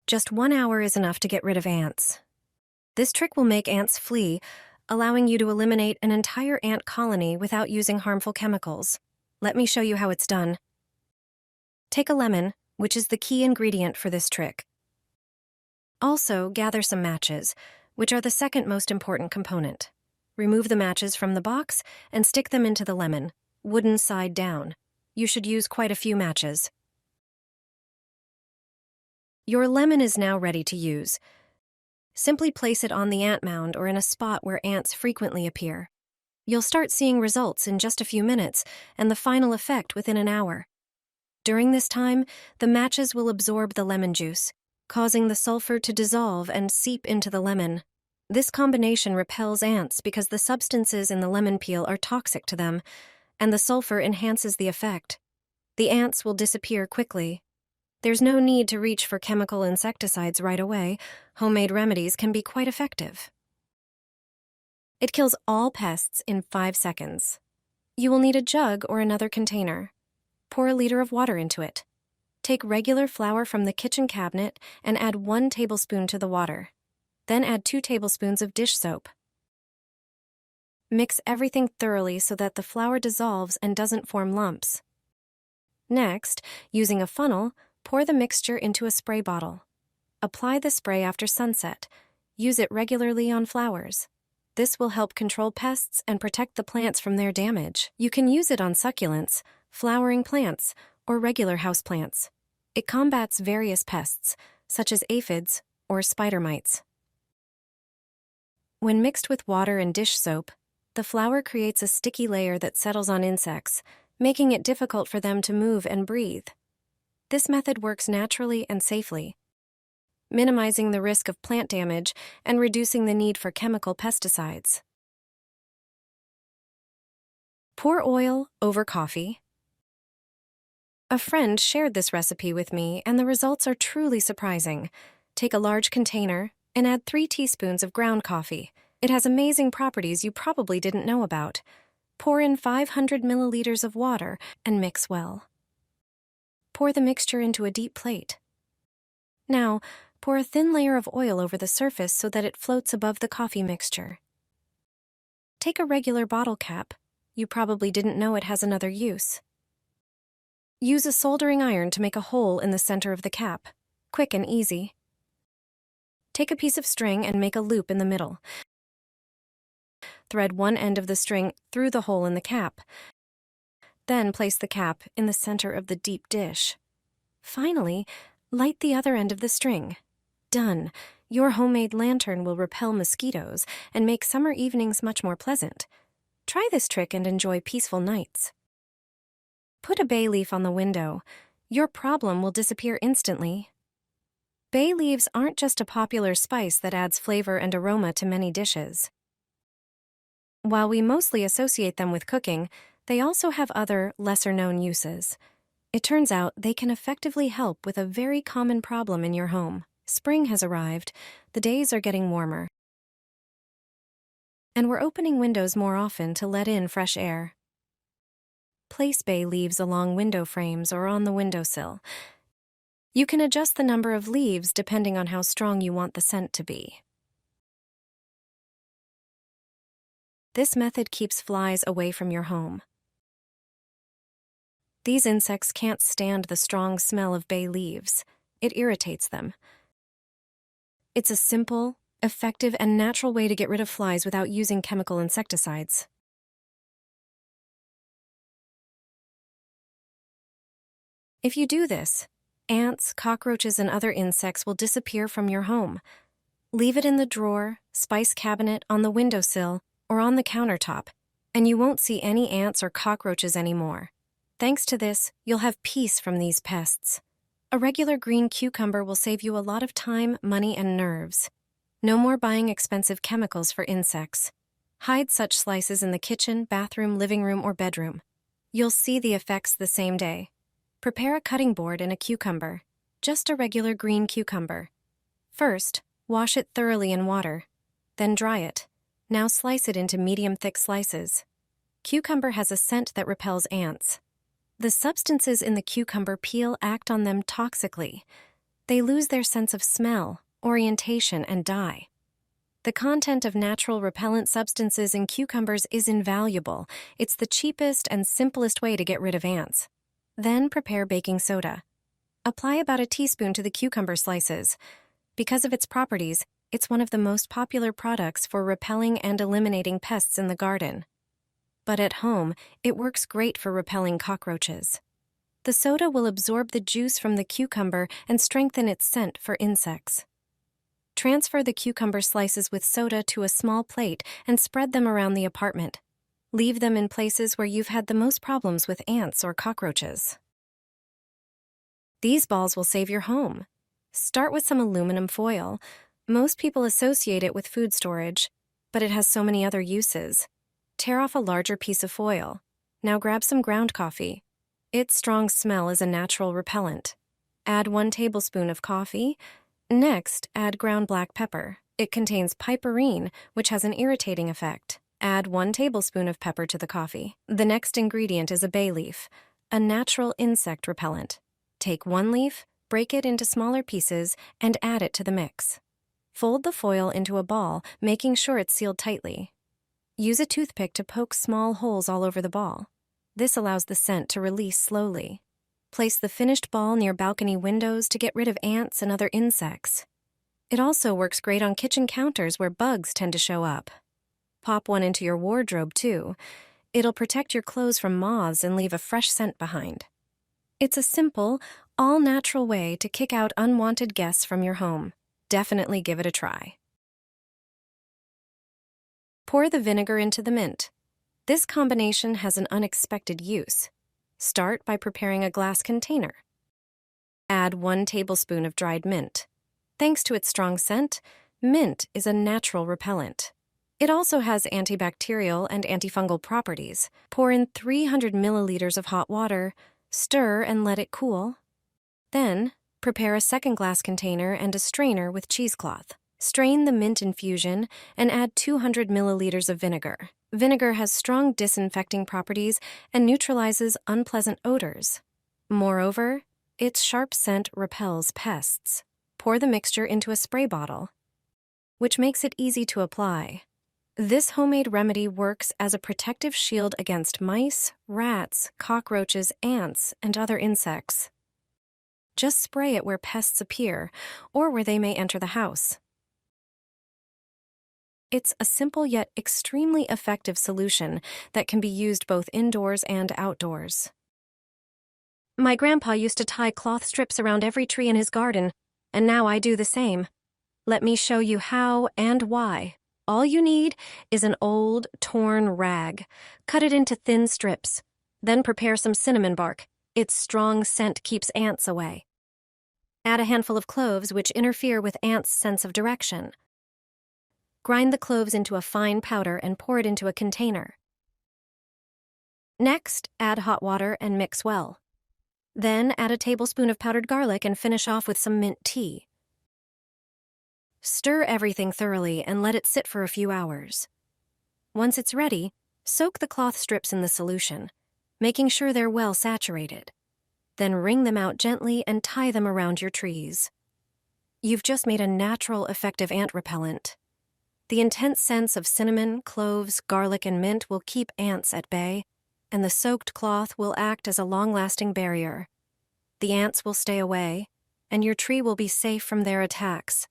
Just 1 hour is enough to get rid of ants. This trick will make ants flee, allowing you to eliminate an entire ant colony without using harmful chemicals. Let me show you how it's done. Take a lemon, which is the key ingredient for this trick. Also, gather some matches, which are the second most important component. Remove the matches from the box and stick them into the lemon, wooden side down. You should use quite a few matches. Your lemon is now ready to use. Simply place it on the ant mound or in a spot where ants frequently appear. You'll start seeing results in just a few minutes and the final effect within an hour. During this time, the matches will absorb the lemon juice, causing the sulfur to dissolve and seep into the lemon. This combination repels ants because the substances in the lemon peel are toxic to them, and the sulfur enhances the effect. The ants will disappear quickly. There's no need to reach for chemical insecticides right away. Homemade remedies can be quite effective. It kills all pests in 5 seconds. You will need a jug or another container. Pour a liter of water into it. Take regular flour from the kitchen cabinet and add 1 tablespoon to the water. Then add 2 tablespoons of dish soap. Mix everything thoroughly so that the flour dissolves and doesn't form lumps. Next, using a funnel, pour the mixture into a spray bottle. Apply the spray after sunset. Use it regularly on flowers. This will help control pests and protect the plants from their damage. You can use it on succulents, flowering plants, or regular houseplants. It combats various pests, such as aphids or spider mites. When mixed with water and dish soap, the flour creates a sticky layer that settles on insects, making it difficult for them to move and breathe. This method works naturally and safely, minimizing the risk of plant damage and reducing the need for chemical pesticides. Pour oil over coffee. A friend shared this recipe with me, and the results are truly surprising. Take a large container and add 3 teaspoons of ground coffee. It has amazing properties you probably didn't know about. Pour in 500 milliliters of water and mix well. Pour the mixture into a deep plate. Now, pour a thin layer of oil over the surface so that it floats above the coffee mixture. Take a regular bottle cap. You probably didn't know it has another use. Use a soldering iron to make a hole in the center of the cap. Quick and easy. Take a piece of string and make a loop in the middle. Thread one end of the string through the hole in the cap. Then place the cap in the center of the deep dish. Finally, light the other end of the string. Done. Your homemade lantern will repel mosquitoes and make summer evenings much more pleasant. Try this trick and enjoy peaceful nights. Put a bay leaf on the window. Your problem will disappear instantly. Bay leaves aren't just a popular spice that adds flavor and aroma to many dishes. While we mostly associate them with cooking, they also have other, lesser-known uses. It turns out they can effectively help with a very common problem in your home. Spring has arrived, the days are getting warmer, and we're opening windows more often to let in fresh air. Place bay leaves along window frames or on the windowsill. You can adjust the number of leaves depending on how strong you want the scent to be. This method keeps flies away from your home. These insects can't stand the strong smell of bay leaves. It irritates them. It's a simple, effective, and natural way to get rid of flies without using chemical insecticides. If you do this, ants, cockroaches, and other insects will disappear from your home. Leave it in the drawer, spice cabinet, on the windowsill, or on the countertop, and you won't see any ants or cockroaches anymore. Thanks to this, you'll have peace from these pests. A regular green cucumber will save you a lot of time, money, and nerves. No more buying expensive chemicals for insects. Hide such slices in the kitchen, bathroom, living room, or bedroom. You'll see the effects the same day. Prepare a cutting board and a cucumber. Just a regular green cucumber. First, wash it thoroughly in water. Then dry it. Now slice it into medium-thick slices. Cucumber has a scent that repels ants. The substances in the cucumber peel act on them toxically. They lose their sense of smell, orientation, and die. The content of natural repellent substances in cucumbers is invaluable. It's the cheapest and simplest way to get rid of ants. Then prepare baking soda. Apply about a teaspoon to the cucumber slices. Because of its properties, it's one of the most popular products for repelling and eliminating pests in the garden. But at home, it works great for repelling cockroaches. The soda will absorb the juice from the cucumber and strengthen its scent for insects. Transfer the cucumber slices with soda to a small plate and spread them around the apartment. Leave them in places where you've had the most problems with ants or cockroaches. These balls will save your home. Start with some aluminum foil. Most people associate it with food storage, but it has so many other uses. Tear off a larger piece of foil. Now grab some ground coffee. Its strong smell is a natural repellent. Add 1 tablespoon of coffee. Next, add ground black pepper. It contains piperine, which has an irritating effect. Add 1 tablespoon of pepper to the coffee. The next ingredient is a bay leaf, a natural insect repellent. Take 1 leaf, break it into smaller pieces, and add it to the mix. Fold the foil into a ball, making sure it's sealed tightly. Use a toothpick to poke small holes all over the ball. This allows the scent to release slowly. Place the finished ball near balcony windows to get rid of ants and other insects. It also works great on kitchen counters where bugs tend to show up. Pop one into your wardrobe, too. It'll protect your clothes from moths and leave a fresh scent behind. It's a simple, all-natural way to kick out unwanted guests from your home. Definitely give it a try. Pour the vinegar into the mint. This combination has an unexpected use. Start by preparing a glass container. Add 1 tablespoon of dried mint. Thanks to its strong scent, mint is a natural repellent. It also has antibacterial and antifungal properties. Pour in 300 milliliters of hot water, stir and let it cool. Then, prepare a second glass container and a strainer with cheesecloth. Strain the mint infusion and add 200 milliliters of vinegar. Vinegar has strong disinfecting properties and neutralizes unpleasant odors. Moreover, its sharp scent repels pests. Pour the mixture into a spray bottle, which makes it easy to apply. This homemade remedy works as a protective shield against mice, rats, cockroaches, ants, and other insects. Just spray it where pests appear or where they may enter the house. It's a simple yet extremely effective solution that can be used both indoors and outdoors. My grandpa used to tie cloth strips around every tree in his garden, and now I do the same. Let me show you how and why. All you need is an old, torn rag. Cut it into thin strips. Then prepare some cinnamon bark. Its strong scent keeps ants away. Add a handful of cloves, which interfere with ants' sense of direction. Grind the cloves into a fine powder and pour it into a container. Next, add hot water and mix well. Then add a tablespoon of powdered garlic and finish off with some mint tea. Stir everything thoroughly and let it sit for a few hours. Once it's ready, soak the cloth strips in the solution, making sure they're well saturated. Then wring them out gently and tie them around your trees. You've just made a natural, effective ant repellent. The intense scents of cinnamon, cloves, garlic, and mint will keep ants at bay, and the soaked cloth will act as a long-lasting barrier. The ants will stay away, and your tree will be safe from their attacks.